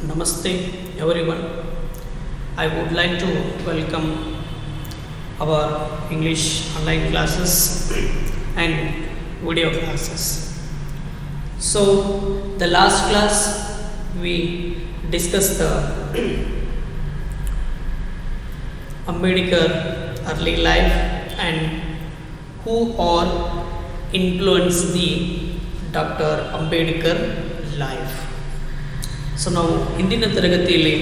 Namaste everyone. I would like to welcome our English online classes and video classes. So, the last class we discussed the Ambedkar early life and who all influenced the Dr. Ambedkar life. So ನಾವು ಇಂದಿನ ತರಗತಿಯಲ್ಲಿ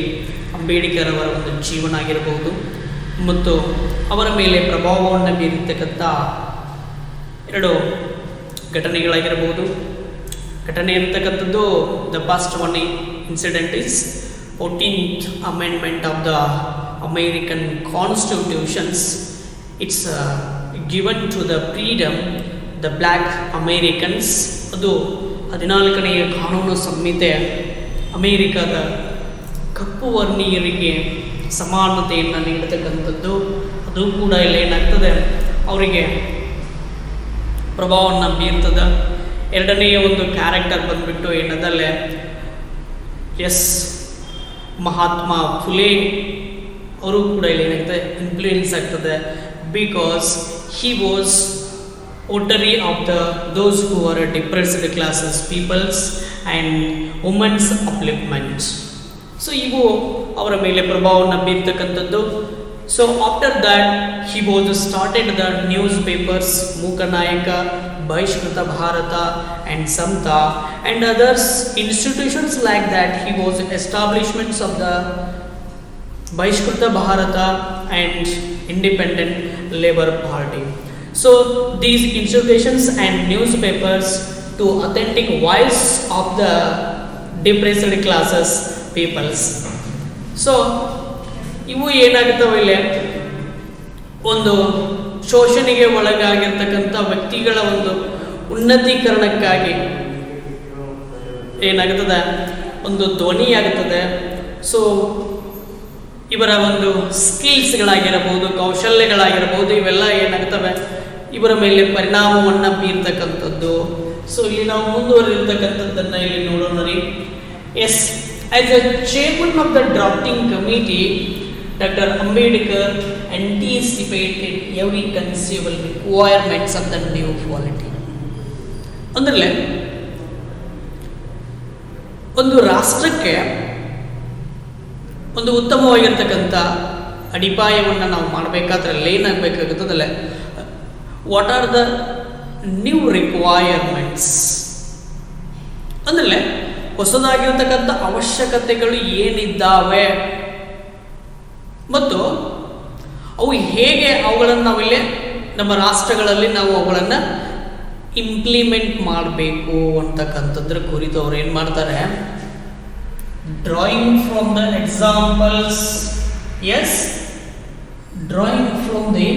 ಅಂಬೇಡ್ಕರ್ ಅವರ ಒಂದು ಜೀವನ ಆಗಿರಬಹುದು ಮತ್ತು ಅವರ ಮೇಲೆ ಪ್ರಭಾವವನ್ನು ಬೀರಿರ್ತಕ್ಕಂಥ ಎರಡು ಘಟನೆಗಳಾಗಿರಬಹುದು. ಘಟನೆ ಅಂತಕ್ಕಂಥದ್ದು the first one incident is 14th amendment of the American constitutions. It's given to the freedom the black Americans. ಅದು 14ನೆಯ ಕಾನೂನು ಸಂಹಿತೆ ಅಮೇರಿಕಾದ ಕಪ್ಪು ವರ್ಣೀಯರಿಗೆ ಸಮಾನತೆಯನ್ನು ನೀಡತಕ್ಕಂಥದ್ದು. ಅದು ಕೂಡ ಇಲ್ಲಿ ಏನಾಗ್ತದೆ, ಅವರಿಗೆ ಪ್ರಭಾವವನ್ನು ಬೀರ್ತದೆ. ಎರಡನೆಯ ಒಂದು ಕ್ಯಾರೆಕ್ಟರ್ ಬಂದುಬಿಟ್ಟು ಏನದಲ್ಲೇ ಮಹಾತ್ಮ ಫುಲೆ ಅವರು ಕೂಡ ಇಲ್ಲಿ ಏನಾಗ್ತದೆ ಇನ್ಫ್ಲೂಯೆನ್ಸ್ ಆಗ್ತದೆ. Because he was votary of those who are depressed classes peoples and women's upliftment. So ಇವು ಅವರ ಮೇಲೆ ಪ್ರಭಾವವನ್ನು ಬೀರ್ತಕ್ಕಂಥದ್ದು. So after that he was started the newspapers Mooknayak, Bahishkrit Bharat and Samata and others institutions like that. He was establishments of the Bahishkrit Bharat and independent labour party. So these institutions and newspapers to authentic voice of the depressed classes peoples. So ಇವು ಏನಾಗುತ್ತವೆ, ಇಲ್ಲಿ ಒಂದು ಶೋಷಣೆಗೆ ಒಳಗಾಗಿರ್ತಕ್ಕಂಥ ವ್ಯಕ್ತಿಗಳ ಒಂದು ಉನ್ನತೀಕರಣಕ್ಕಾಗಿ ಏನಾಗುತ್ತದೆ, ಒಂದು ಧ್ವನಿಯಾಗುತ್ತದೆ. So ಇವರ ಒಂದು ಸ್ಕಿಲ್ಸ್ಗಳಾಗಿರಬಹುದು, ಕೌಶಲ್ಯಗಳಾಗಿರಬಹುದು, ಇವೆಲ್ಲ ಏನಾಗ್ತವೆ ಇವರ ಮೇಲೆ ಪರಿಣಾಮವನ್ನು ಬೀರ್ತಕ್ಕಂಥದ್ದು. ಸೊ ಇಲ್ಲಿ ನಾವು ಮುಂದುವರೆದಿರ್ತಕ್ಕಂಥದ್ದನ್ನು ಇಲ್ಲಿ ನೋಡೋಣ ರೀ. As a chairman of the drafting committee, doctor Ambedkar anticipated every conceivable requirements of the new polity. ಅಂದ್ರೆ ಒಂದು ರಾಷ್ಟ್ರಕ್ಕೆ ಒಂದು ಉತ್ತಮವಾಗಿರ್ತಕ್ಕಂಥ ಅಡಿಪಾಯವನ್ನು ನಾವು ಮಾಡಬೇಕಾದ್ರೆ ಏನಾಗಬೇಕಾಗುತ್ತದಲ್ಲ, what are the new requirements, ಅಂದರೆ ಹೊಸದಾಗಿರ್ತಕ್ಕಂಥ ಅವಶ್ಯಕತೆಗಳು ಏನಿದ್ದಾವೆ ಮತ್ತು ಅವು ಹೇಗೆ ಅವುಗಳನ್ನು ನಾವಿಲ್ಲಿ ನಮ್ಮ ರಾಷ್ಟ್ರಗಳಲ್ಲಿ ನಾವು ಅವುಗಳನ್ನು ಇಂಪ್ಲಿಮೆಂಟ್ ಮಾಡಬೇಕು ಅಂತಕ್ಕಂಥದ್ರ ಕುರಿತು ಅವ್ರು ಏನು ಮಾಡ್ತಾರೆ, drawing from the examples, drawing from the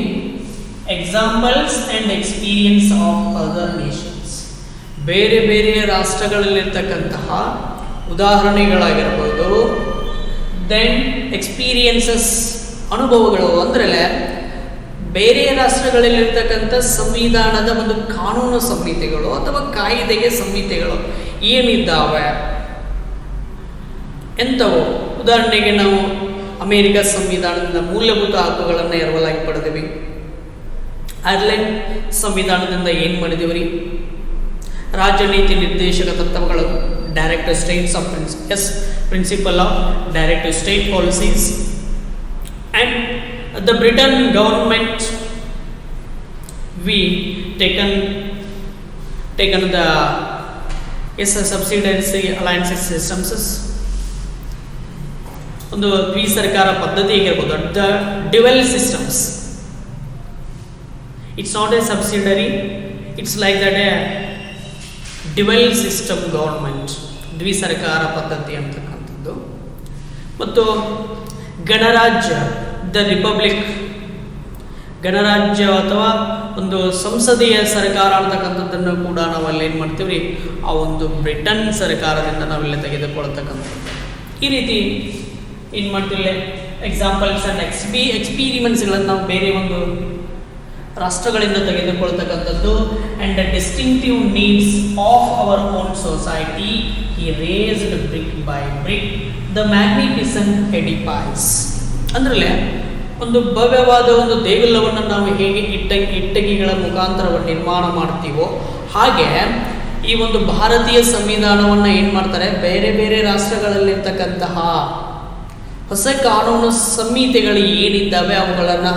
examples and experience of other nations. ಬೇರೆ ಬೇರೆ ರಾಷ್ಟ್ರಗಳಲ್ಲಿರ್ತಕ್ಕಂತಹ ಉದಾಹರಣೆಗಳಾಗಿರ್ಬೋದು, ದೆನ್ ಎಕ್ಸ್ಪೀರಿಯನ್ಸಸ್ ಅನುಭವಗಳು, ಅಂದರೆ ಬೇರೆ ರಾಷ್ಟ್ರಗಳಲ್ಲಿರ್ತಕ್ಕಂಥ ಸಂವಿಧಾನದ ಒಂದು ಕಾನೂನು ಸಂಹಿತೆಗಳು ಅಥವಾ ಕಾಯಿದೆಗೆ ಸಂಹಿತೆಗಳು ಏನಿದ್ದಾವೆ ಎಂಥವು. ಉದಾಹರಣೆಗೆ ನಾವು ಅಮೇರಿಕ ಸಂವಿಧಾನದಿಂದ ಮೂಲಭೂತ ಹಕ್ಕುಗಳನ್ನು ಎರವಲಾಗಿ ಪಡೆದಿವಿ. ಐರ್ಲೆಂಡ್ ಸಂವಿಧಾನದಿಂದ ಏನು ಮಾಡಿದೀವಿ ರೀ, ರಾಜನೀತಿ ನಿರ್ದೇಶಕ ತತ್ವಗಳು, direct states of principal of direct state policies. And the Britain government we taken the subsidiary alliances systems, ಒಂದು ದ್ವಿಸರ್ಕಾರ ಪದ್ಧತಿ ಆಗಿರ್ಬೋದು. The dual systems, it's not a subsidiary, it's like that a dual system government, ದ್ವಿಸರ್ಕಾರ ಪದ್ಧತಿ ಅಂತಕ್ಕಂಥದ್ದು. ಮತ್ತು ಗಣರಾಜ್ಯ, the republic, ಗಣರಾಜ್ಯ ಅಥವಾ ಒಂದು ಸಂಸದೀಯ ಸರ್ಕಾರ ಅಂತಕ್ಕಂಥದ್ದನ್ನು ಕೂಡ ನಾವಲ್ಲಿ ಏನು ಮಾಡ್ತೀವಿ ರೀ, ಆ ಒಂದು ಬ್ರಿಟನ್ ಸರ್ಕಾರದಿಂದ ನಾವೆಲ್ಲ ತೆಗೆದುಕೊಳ್ತಕ್ಕಂಥದ್ದು. ಈ ರೀತಿ ಏನು ಮಾಡ್ತೀವಿ, ಎಕ್ಸಾಂಪಲ್ಸ್ ಆ್ಯಂಡ್ ಎಕ್ಸ್ಪೀರಿಮೆಂಟ್ಸ್ಗಳನ್ನು ನಾವು ಬೇರೆ ಒಂದು ರಾಷ್ಟ್ರಗಳಿಂದ ತೆಗೆದುಕೊಳ್ತಕ್ಕಂಥದ್ದು. And the distinctive needs of our own society he raised brick by brick the magnificent edifice. ಅಂದ್ರೆ ಒಂದು ಭವ್ಯವಾದ ಒಂದು ದೇಗುಲವನ್ನು ನಾವು ಹೇಗೆ ಇಟ್ಟಗಿಗಳ ಮುಖಾಂತರವನ್ನು ನಿರ್ಮಾಣ ಮಾಡ್ತೀವೋ ಹಾಗೆ ಈ ಒಂದು ಭಾರತೀಯ ಸಂವಿಧಾನವನ್ನು ಏನು ಮಾಡ್ತಾರೆ, ಬೇರೆ ಬೇರೆ ರಾಷ್ಟ್ರಗಳಲ್ಲಿರ್ತಕ್ಕಂತಹ ಹೊಸ ಕಾನೂನು ಸಂಹಿತೆಗಳು ಏನಿದ್ದಾವೆ ಅವುಗಳನ್ನು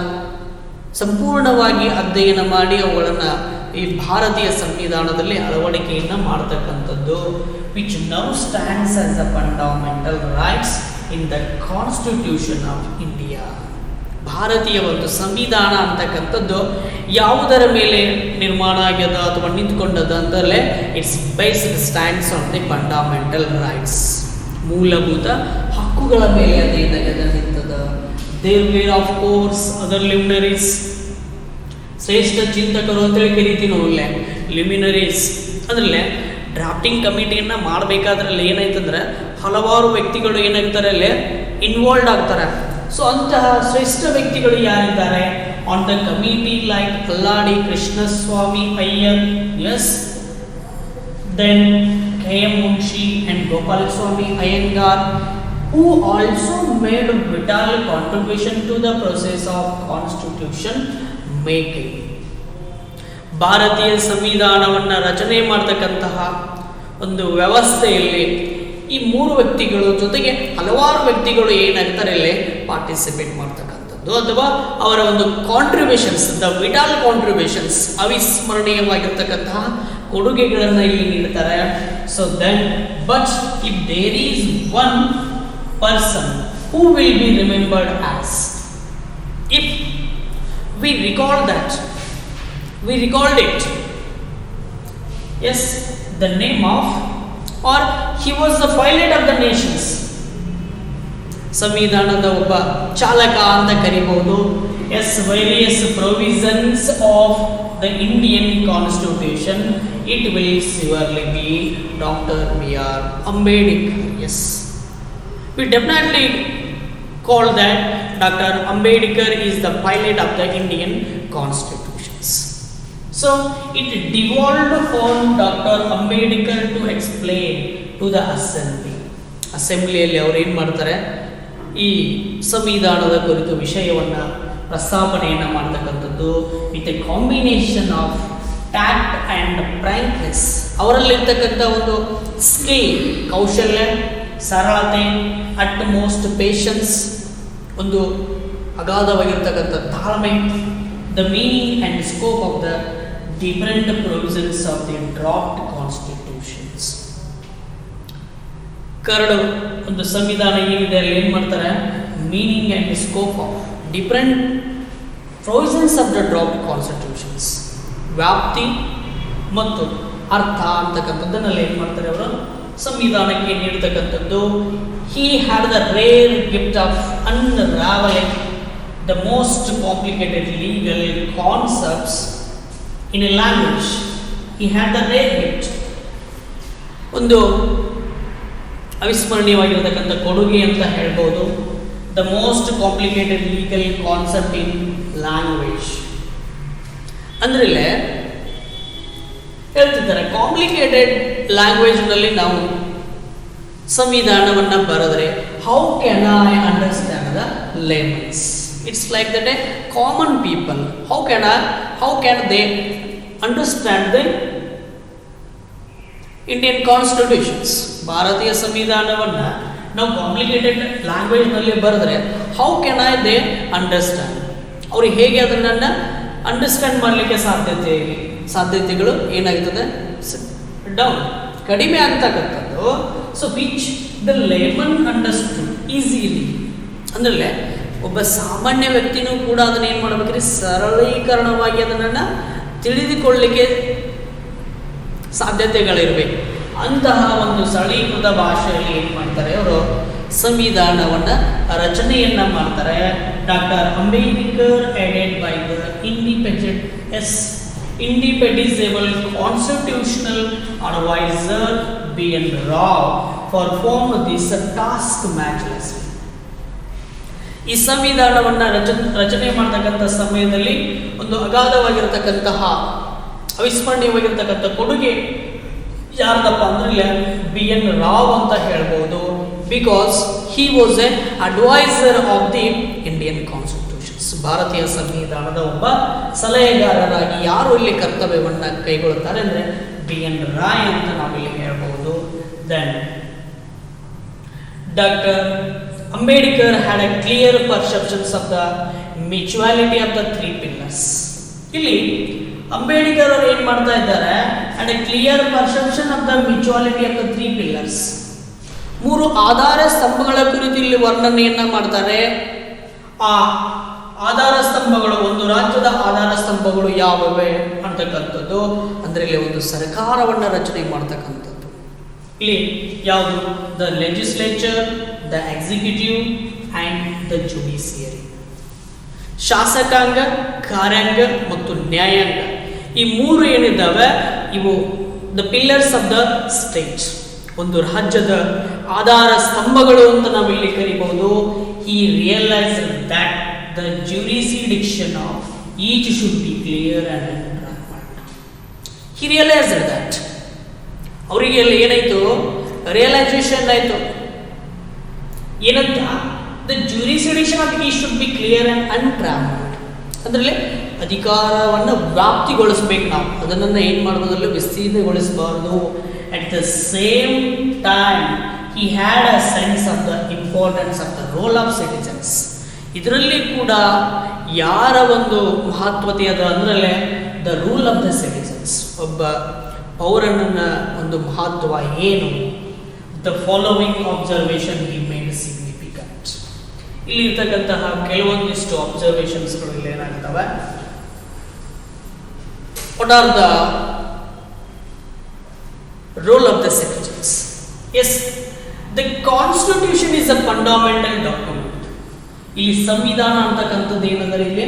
ಸಂಪೂರ್ಣವಾಗಿ ಅಧ್ಯಯನ ಮಾಡಿ ಅವುಗಳನ್ನು ಈ ಭಾರತೀಯ ಸಂವಿಧಾನದಲ್ಲಿ ಅಳವಡಿಕೆಯನ್ನು ಮಾಡ್ತಕ್ಕಂಥದ್ದು. Which now stands as the fundamental rights in the constitution of India. ಭಾರತೀಯ ಒಂದು ಸಂವಿಧಾನ ಅಂತಕ್ಕಂಥದ್ದು ಯಾವುದರ ಮೇಲೆ ನಿರ್ಮಾಣ ಆಗ್ಯದ ಅಥವಾ ನಿಂತ್ಕೊಂಡದ ಅಂತಲೇ it's based stands on the fundamental rights. ಮೂಲಭೂತ ಹಕ್ಕುಗಳ ಮೇಲೆ ಅದೇನಾಗ್ಯದ ನಿಂತದ. There were of course other luminaries, ಶ್ರೇಷ್ಠ ಚಿಂತಕರು ಅಂತೇಳಿ ಕರಿತೀವಿ ಒಳ್ಳೆ ಲಿಮಿನರೀಸ್. ಅಂದ್ರೆ ಡ್ರಾಫ್ಟಿಂಗ್ ಕಮಿಟಿಯನ್ನು ಮಾಡಬೇಕಾದ್ರಲ್ಲಿ ಏನಾಯ್ತಂದ್ರೆ ಹಲವಾರು ವ್ಯಕ್ತಿಗಳು ಏನಾಗ್ತಾರೆ ಅಲ್ಲಿ ಇನ್ವಾಲ್ವ್ ಆಗ್ತಾರೆ. ಸೊ ಅಂತಹ ಶ್ರೇಷ್ಠ ವ್ಯಕ್ತಿಗಳು ಯಾರಿದ್ದಾರೆ on the committee like Alladi Krishnaswami Ayyar, yes, then KM Munshi and Gopalswamy Iyengar, who also made a vital contribution to the process of constitution making. ಭಾರತೀಯ ಸಂವಿಧಾನವನ್ನು ರಚನೆ ಮಾಡತಕ್ಕಂತಹ ಒಂದು ವ್ಯವಸ್ಥೆಯಲ್ಲಿ ಈ ಮೂರು ವ್ಯಕ್ತಿಗಳು ಜೊತೆಗೆ ಹಲವಾರು ವ್ಯಕ್ತಿಗಳು ಏನಾಗ್ತಾರೆ ಇಲ್ಲಿ ಪಾರ್ಟಿಸಿಪೇಟ್ ಮಾಡ್ತಕ್ಕಂಥದ್ದು ಅಥವಾ ಅವರ ಒಂದು ಕಾಂಟ್ರಿಬ್ಯೂಷನ್ಸ್, ದ ವಿಟಾಲ್ ಕಾಂಟ್ರಿಬ್ಯೂಷನ್ಸ್, ಅವಿಸ್ಮರಣೀಯವಾಗಿರ್ತಕ್ಕಂತಹ ಕೊಡುಗೆಗಳನ್ನು ಇಲ್ಲಿ ನೀಡ್ತಾರೆ. So then but if there is one person who will be remembered as, if we recall that, we recalled it, yes, the name of are he was the pilot of the nations. ಸಂವಿಧಾನದ ಒಬ್ಬ ಚಾಲಕ ಅಂತ ಕರಿಬಹುದು. Yes, various provisions of the Indian Constitution, it will surely be Dr. B.R. Ambedkar. Yes, we definitely call that Dr. Ambedkar is the pilot of the Indian Constitutions. So it devolved on Dr. Ambedkar to explain to the assembly. ಅಸೆಂಬ್ಲಿಯಲ್ಲಿ ಅವರು ಏನು ಮಾಡ್ತಾರೆ, ಈ ಸಂವಿಧಾನದ ಕುರಿತು ವಿಷಯವನ್ನು ಪ್ರಸ್ತಾಪನೆಯನ್ನು ಮಾಡ್ತಕ್ಕಂಥದ್ದು. With a combination of tact and frankness, ಅವರಲ್ಲಿರ್ತಕ್ಕಂಥ ಒಂದು ಸ್ಕಿಲ್, ಕೌಶಲ್ಯ, ಸರಳತೆ, ಅಟ್ ಮೋಸ್ಟ್ ಪೇಷನ್ಸ್, ಒಂದು ಅಗಾಧವಾಗಿರ್ತಕ್ಕಂಥ ತಾಳ್ಮೆ, the meaning and scope of the different provisions of the draft constitutions. ಕರಡು ಒಂದು ಸಂವಿಧಾನ ಏನಿದೆ ಅಲ್ಲಿ ಏನು ಮಾಡ್ತಾರೆ, meaning and scope of different provisions of the draft constitutions, ವ್ಯಾಪ್ತಿ ಮತ್ತು ಅರ್ಥ ಅಂತಕ್ಕಂಥದ್ದನ್ನೆಲ್ಲ ಏನು ಮಾಡ್ತಾರೆ ಅವರು ಸಂವಿಧಾನಕ್ಕೆ ನೀಡತಕ್ಕಂಥದ್ದು. He had the rare gift of unravelling the most complicated legal concepts in a language. He had the rare gift, ಒಂದು ಅವಿಸ್ಮರಣೀಯವಾಗಿರತಕ್ಕಂಥ ಕೊಡುಗೆ ಅಂತ ಹೇಳ್ಬೋದು. The most complicated legal concept in language ಅಂದ್ರೆ ಹೇಳ್ತಿದ್ದಾರೆ, ಕಾಂಪ್ಲಿಕೇಟೆಡ್ ಲ್ಯಾಂಗ್ವೇಜ್ನಲ್ಲಿ ನಾವು ಸಂವಿಧಾನವನ್ನು ಬರೆದ್ರೆ how can I understand the layman's, it's like that a common people, how can they understand the Indian constitutions. ಭಾರತೀಯ ಸಂವಿಧಾನವನ್ನು ನಾವು ಕಾಂಪ್ಲಿಕೇಟೆಡ್ ಲ್ಯಾಂಗ್ವೇಜ್ನಲ್ಲಿ ಬರೆದ್ರೆ how can I they understand, ಅವ್ರಿಗೆ ಹೇಗೆ ಅದನ್ನು ಅಂಡರ್ಸ್ಟ್ಯಾಂಡ್ ಮಾಡಲಿಕ್ಕೆ ಸಾಧ್ಯತೆಗಳು ಏನಾಗ್ತದೆ, ಡೌನ್, ಕಡಿಮೆ ಆಗ್ತಕ್ಕಂಥದ್ದು. So which the layman understood easily, ಅಂದ್ರೆ ಒಬ್ಬ ಸಾಮಾನ್ಯ ವ್ಯಕ್ತಿನೂ ಕೂಡ ಅದನ್ನ ಏನು ಮಾಡಬೇಕ್ರಿ, ಸರಳೀಕರಣವಾಗಿ ಅದನ್ನು ತಿಳಿದುಕೊಳ್ಳಲಿಕ್ಕೆ ಸಾಧ್ಯತೆಗಳಿರಬೇಕು. ಅಂತಹ ಒಂದು ಸರಳೀಕೃತ ಭಾಷೆಯಲ್ಲಿ ಏನು ಮಾಡ್ತಾರೆ ಅವರು ಸಂವಿಧಾನವನ್ನು ರಚನೆಯನ್ನು ಮಾಡ್ತಾರೆ. Doctor Ambedkar aided by the indispensable constitutional adviser B.N. Rao performed this task matchlessly. ಈ ಸಂವಿಧಾನವನ್ನು ರಚನೆ ಮಾಡತಕ್ಕಂಥ ಸಮಯದಲ್ಲಿ ಒಂದು ಅಗಾಧವಾಗಿರತಕ್ಕಂತಹ ಅವಿಸ್ಮರಣೀಯವಾಗಿರ್ತಕ್ಕಂಥ ಕೊಡುಗೆ ಯಾರ್ದಪ್ಪ ಅಂದ್ರೆ ಬಿ ಎನ್ ರಾವ್ ಅಂತ ಹೇಳ್ಬೋದು. Because he was a advisor of the Indian constitutions. ಭಾರತೀಯ ಸಂವಿಧಾನದ ಒಬ್ಬ ಸಲಹೆಗಾರರಾಗಿ ಯಾರು ಇಲ್ಲಿ ಕರ್ತವ್ಯವನ್ನು ಕೈಗೊಳ್ಳುತ್ತಾರೆ ಅಂದರೆ ಬಿ ಎನ್ ರಾಯ್ ಅಂತ ನಾವಿಲ್ಲಿ ಹೇಳ್ಬೋದು. Then doctor Ambedkar had a clear perceptions of the mutuality of the 3 pillars. ಇಲ್ಲಿ ಅಂಬೇಡ್ಕರ್ ಅವರು ಏನ್ ಮಾಡ್ತಾ ಇದ್ದಾರೆ, and a clear perception of the mutuality of the 3 pillars. 3 ಆಧಾರ ಸ್ತಂಭಗಳ ಕುರಿತು ಇಲ್ಲಿ ವರ್ಣನೆಯನ್ನ ಮಾಡ್ತಾರೆ. ಆ ಆಧಾರ ಸ್ತಂಭಗಳು, ಒಂದು ರಾಜ್ಯದ ಆಧಾರ ಸ್ತಂಭಗಳು ಯಾವವೆ ಅಂತಕ್ಕಂಥದ್ದು ಅಂದ್ರೆ ಇಲ್ಲಿ ಒಂದು ಸರ್ಕಾರವನ್ನ ರಚನೆ ಮಾಡ್ತಕ್ಕಂಥದ್ದು. ಇಲ್ಲಿ ಯಾವುದು, the legislature, the executive and the judiciary. ಶಾಸಕಾಂಗ, ಕಾರ್ಯಾಂಗ ಮತ್ತು ನ್ಯಾಯಾಂಗ, ಈ 3 ಏನಿದ್ದಾವೆ ಇವು the pillars of the state, ಒಂದು ರಾಜ್ಯದ ಆಧಾರ ಸ್ತಂಭಗಳು ಅಂತ ನಾವು ಇಲ್ಲಿ ಕರಿಬಹುದು. He realised that the jurisdiction of each should be clear and transparent. He realised that, ಅವರಿಗೆ ಏನಾಯ್ತು, ರಿಯಲೈಸೇಷನ್ ಆಯ್ತು ಏನಂತ, the jurisdiction of each should be clear and untransparent. ಅದರಲ್ಲಿ ಅಧಿಕಾರವನ್ನು ವ್ಯಾಪ್ತಿಗೊಳಿಸಬೇಕು, ನಾವು ಅದನ್ನು ಏನು ಮಾಡೋದ್ರಲ್ಲಿ ವಿಸ್ತೀರ್ಣಗೊಳಿಸಬಾರದು. At the same time he had a sense of the importance of the role of citizens. ಇದರಲ್ಲಿ ಕೂಡ ಯಾರ ಒಂದು ಮಹತ್ವತೆ ಅದ ಅಂದ್ರೆ the rule of the citizens, ಒಬ್ಬ ಪೌರನ ಒಂದು ಮಹತ್ವ ಏನು. The following observation he made significant. ಇಲ್ಲಿ ಇರ್ತಕ್ಕಂತಹ ಕೆಲವೊಂದಿಷ್ಟು ಅಬ್ಸರ್ವೇಷನ್ಸ್ಗಳು ಇಲ್ಲಿ ಏನಾಗ್ತವೆ. What are the role of the citizens? Yes, the constitution is a fundamental document. ಇಲ್ಲಿ ಸಂವಿಧಾನ ಅಂತಕ್ಕಂಥದ್ದು ಏನಂದ್ರೆ ಇಲ್ಲಿ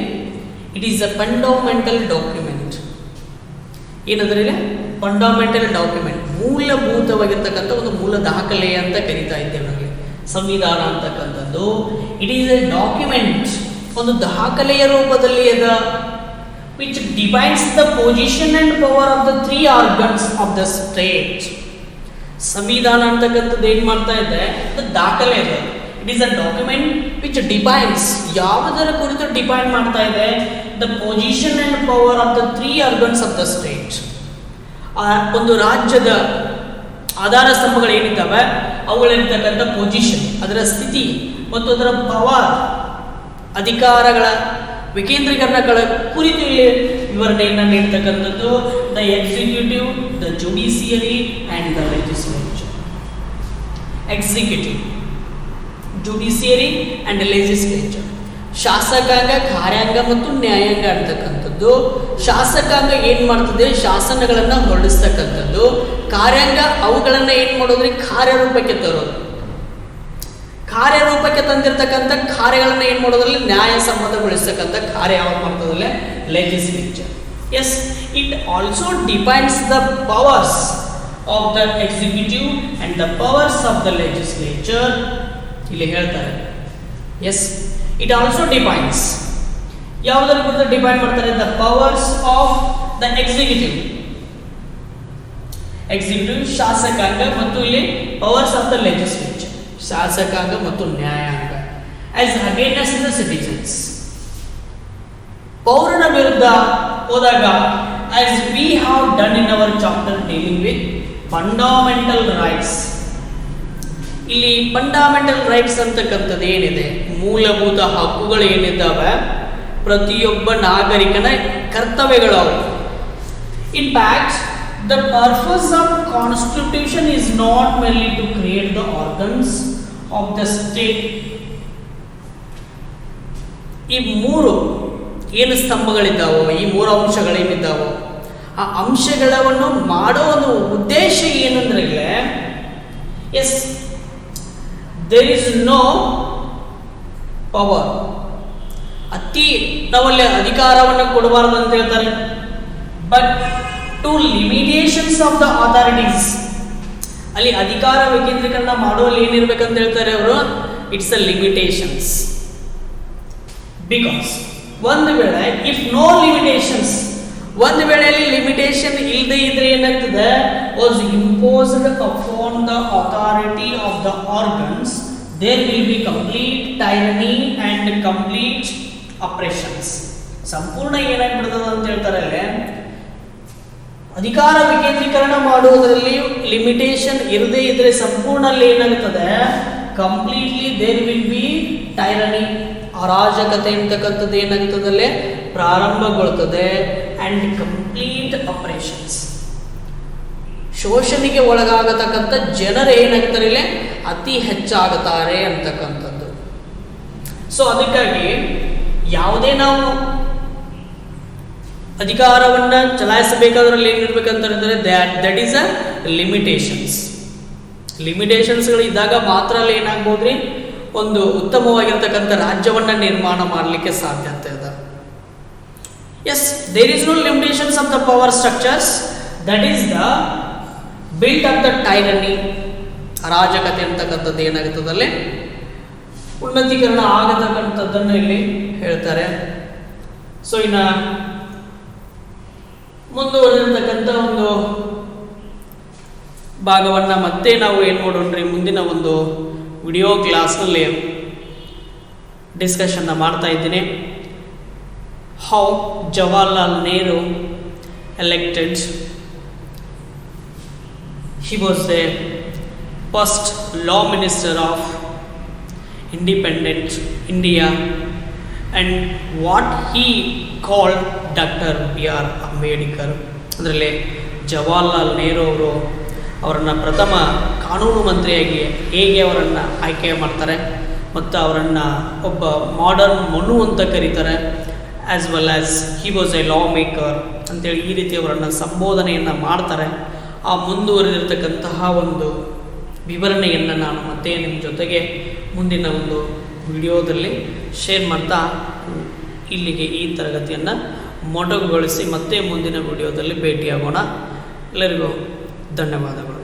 it is a fundamental document. ಏನಂದ್ರೆ ಇಲ್ಲಿ ಫಂಡಮೆಂಟಲ್ ಡಾಕ್ಯುಮೆಂಟ್, ಮೂಲಭೂತವಾಗಿರ್ತಕ್ಕಂಥ ಒಂದು ಮೂಲ ದಾಖಲೆ ಅಂತ ಕರೀತಾ ಇದ್ದೇವೆ ನಮಗೆ ಸಂವಿಧಾನ ಅಂತಕ್ಕಂಥದ್ದು. ಇಟ್ ಈಸ್ ಎ ಡಾಕ್ಯುಮೆಂಟ್, ಒಂದು ದಾಖಲೆಯ ರೂಪದಲ್ಲಿ ಅದ, which defines the position and power of the 3 organs of the state. ಸಂವಿಧಾನ ಅಂತಕ್ಕಂಥದ್ದು ಏನ್ ಮಾಡ್ತಾ ಇದೆ, ಅದು ದಾಖಲೆ ಇದೆ. It is a document which defines, ಯಾವುದರ ಕುರಿತು ಡಿಫೈನ್ ಮಾಡ್ತಾ ಇದೆ, the position and power of the 3 organs of the state. ಒಂದು ರಾಜ್ಯದ ಆಧಾರ ಸ್ತಂಭಗಳು ಏನಿದ್ದಾವೆ ಅವುಗಳಿರ್ತಕ್ಕಂಥ ಪೊಸಿಷನ್, ಅದರ ಸ್ಥಿತಿ ಮತ್ತು ಅದರ ಪವರ್, ಅಧಿಕಾರಗಳ ವಿಕೇಂದ್ರೀಕರಣಗಳ ಕುರಿತು ಇಲ್ಲಿ ವಿವರಣೆಯನ್ನು ನೀಡ್ತಕ್ಕಂಥದ್ದು. The executive, the judiciary and the legislature. Executive, judiciary and legislature. ಶಾಸಕಾಂಗ, ಕಾರ್ಯಾಂಗ ಮತ್ತು ನ್ಯಾಯಾಂಗ ಅಂತಕ್ಕಂಥದ್ದು. ಶಾಸಕಾಂಗ ಏನ್ ಮಾಡ್ತದೆ, ಶಾಸನಗಳನ್ನು ಹೊರಡಿಸ್ತಕ್ಕಂಥದ್ದು. ಕಾರ್ಯಾಂಗ ಅವುಗಳನ್ನ ಏನ್ ಮಾಡೋದ್ರಿ, ಕಾರ್ಯರೂಪಕ್ಕೆ ತರೋದು. ಕಾರ್ಯರೂಪಕ್ಕೆ ತಂದಿರತಕ್ಕಂಥ ಕಾರ್ಯಗಳನ್ನ ಏನ್ ಮಾಡೋದ್ರಲ್ಲಿ ನ್ಯಾಯಸಮ್ಮತಗೊಳಿಸ್ತಕ್ಕಂಥ ಕಾರ್ಯ ಯಾವಾಗ ಮಾಡ್ತದಲ್ಲೇ legislature. Yes, it also defines the powers of the executive and the powers of the legislature. ಇಲ್ಲಿ ಹೇಳ್ತಾರೆ. ಎಸ್, ಇಟ್ ಆಲ್ಸೋ ಡಿಫೈನ್ಸ್, ಯಾವುದರ ಕುರಿತು ಡಿಫೈನ್ ಮಾಡ್ತಾರೆ, the powers of the executive. Executive ಶಾಸಕಾಂಗ ಮತ್ತು ಇಲ್ಲಿ ಪವರ್ಸ್ ಆಫ್ ದ ಲೆಜಿಸ್ಲೇಚರ್, ಶಾಸಕಾಂಗ ಮತ್ತು ನ್ಯಾಯಾಂಗ. ಆಸ್ ಅಗೇನ್ಸ್ಟ್ ದ ಸಿಟಿಸನ್ಸ್, ಪೌರನ ವಿರುದ್ಧ ಹೋದಾಗ, as we have done in our chapter dealing with fundamental rights. ಇಲ್ಲಿ ಫಂಡಮೆಂಟಲ್ ರೈಟ್ಸ್ ಅಂತಕ್ಕಂಥದ್ದು ಏನಿದೆ, ಮೂಲಭೂತ ಹಕ್ಕುಗಳು ಏನಿದ್ದಾವೆ, ಪ್ರತಿಯೊಬ್ಬ ನಾಗರಿಕನ ಕರ್ತವ್ಯಗಳು. In fact, the purpose of constitution is not merely to create the organs of the state. ಈ 3 ಏನು ಸ್ತಂಭಗಳಿದ್ದಾವೋ, ಈ 3 ಅಂಶಗಳೇನಿದ್ದಾವೋ, ಆ ಅಂಶಗಳನ್ನು ಮಾಡೋ ಒಂದು ಉದ್ದೇಶ ಏನಂದ್ರೆ, yes, there is no power, ಅತಿ ನಾವಲ್ಲಿ ಅಧಿಕಾರವನ್ನು ಕೊಡಬಾರದು ಅಂತ ಹೇಳ್ತಾರೆ. But to limitations of the authorities, ಅಲ್ಲಿ ಅಧಿಕಾರ ವಿಕೇಂದ್ರೀಕರಣ ಮಾಡುವಲ್ಲಿ ಏನಿರ್ಬೇಕಂತ ಹೇಳ್ತಾರೆ ಅವರು, ಇಟ್ಸ್ ಅ ಲಿಮಿಟೇಷನ್ಸ್. ಬಿಕಾಸ್ ಒಂದು ವೇಳೆ ಇಫ್ ನೋ ಲಿಮಿಟೇಷನ್ಸ್, ಒಂದು ವೇಳೆ ಲಿಮಿಟೇಷನ್ ಇಲ್ಲದೆ ಇದ್ರೆ ಏನಾಗ್ತದೆ, was imposed upon the authority of the organs, there will be complete tyranny and complete oppressions. ಸಂಪೂರ್ಣ ಏನಾಗ್ಬಿಡ್ತದೆ ಅಂತ ಹೇಳ್ತಾರೆ ಅಲ್ಲಿ, ಅಧಿಕಾರ ವಿಕೇಂದ್ರೀಕರಣ ಮಾಡುವುದರಲ್ಲಿ ಲಿಮಿಟೇಷನ್ ಇರದೇ ಇದ್ರೆ ಸಂಪೂರ್ಣ ಅಲ್ಲಿ ಏನಾಗ್ತದೆ, completely there will be tyranny, ಅರಾಜಕತೆ ಅಂತಕ್ಕಂಥದ್ದು ಏನಾಗ್ತದಲ್ಲೇ ಪ್ರಾರಂಭಗೊಳ್ತದೆ. ಅಂಡ್ ಕಂಪ್ಲೀಟ್ ಅಪರೇಷನ್ಸ್, ಶೋಷಣೆಗೆ ಒಳಗಾಗತಕ್ಕಂಥ ಜನರು ಏನಾಗ್ತಾರೆ ಇಲ್ಲಿ ಅತಿ ಹೆಚ್ಚಾಗುತ್ತಾರೆ ಅಂತಕ್ಕಂಥದ್ದು. ಸೊ ಅದಕ್ಕಾಗಿ ಯಾವುದೇ ನಾವು ಅಧಿಕಾರವನ್ನು ಚಲಾಯಿಸಬೇಕಾದ್ರಲ್ಲಿ ಏನಿರ್ಬೇಕಂತ ಹೇಳಿದ್ರೆ ದಟ್ ಈಸ್ ಅ ಲಿಮಿಟೇಷನ್ಸ್. ಲಿಮಿಟೇಷನ್ಸ್ಗಳು ಇದ್ದಾಗ ಮಾತ್ರ ಅಲ್ಲಿ ಏನಾಗ್ಬೋದ್ರಿ, ಒಂದು ಉತ್ತಮವಾಗಿರ್ತಕ್ಕಂಥ ರಾಜ್ಯವನ್ನು ನಿರ್ಮಾಣ ಮಾಡಲಿಕ್ಕೆ ಸಾಧ್ಯತೆ ಇದೆ. Yes, there is no limitations of the power structures, that is the built of the tyranny. ಅರಾಜಕತೆ ಅಂತಕ್ಕಂಥದ್ದು ಏನಾಗುತ್ತದಲ್ಲಿ ಉನ್ನತೀಕರಣ ಆಗತಕ್ಕಂಥದ್ದನ್ನು ಇಲ್ಲಿ ಹೇಳ್ತಾರೆ. ಸೊ ಇನ್ನು ಮುಂದುವರೆದಿರ್ತಕ್ಕಂಥ ಒಂದು ಭಾಗವನ್ನು ಮತ್ತೆ ನಾವು ಏನು ಮಾಡೋಣ್ರಿ, ಮುಂದಿನ ಒಂದು ವಿಡಿಯೋ ಕ್ಲಾಸ್ನಲ್ಲಿ ಡಿಸ್ಕಷನ್ನ ಮಾಡ್ತಾ ಇದ್ದೀನಿ. How Jawaharlal Nehru elected, he was the first law minister of independent India, and what he called Dr. B.R. Ambedkar. ಅದರಲ್ಲಿ ಜವಾಹರ್ಲಾಲ್ ನೆಹರು ಅವರು ಅವರನ್ನು ಪ್ರಥಮ ಕಾನೂನು ಮಂತ್ರಿಯಾಗಿ ಹೇಗೆ ಅವರನ್ನು ಆಯ್ಕೆ ಮಾಡ್ತಾರೆ ಮತ್ತು ಅವರನ್ನು ಒಬ್ಬ ಮಾಡರ್ನ್ ಮನು ಅಂತ ಕರೀತಾರೆ, as well as he was a law maker ಅಂತೇಳಿ ಈ ರೀತಿ ಅವರನ್ನು ಸಂಬೋಧನೆಯನ್ನು ಮಾಡ್ತಾರೆ. ಆ ಮುಂದುವರೆದಿರ್ತಕ್ಕಂತಹ ಒಂದು ವಿವರಣೆಯನ್ನು ನಾನು ಮತ್ತೆ ನಿಮ್ಮ ಜೊತೆಗೆ ಮುಂದಿನ ಒಂದು ವಿಡಿಯೋದಲ್ಲಿ ಶೇರ್ ಮಾಡ್ತಾ ಇಲ್ಲಿಗೆ ಈ ತರಗತಿಯನ್ನು ಮೊಟಕುಗೊಳಿಸಿ ಮತ್ತೆ ಮುಂದಿನ ವಿಡಿಯೋದಲ್ಲಿ ಭೇಟಿಯಾಗೋಣ. ಎಲ್ಲರಿಗೂ ಧನ್ಯವಾದಗಳು.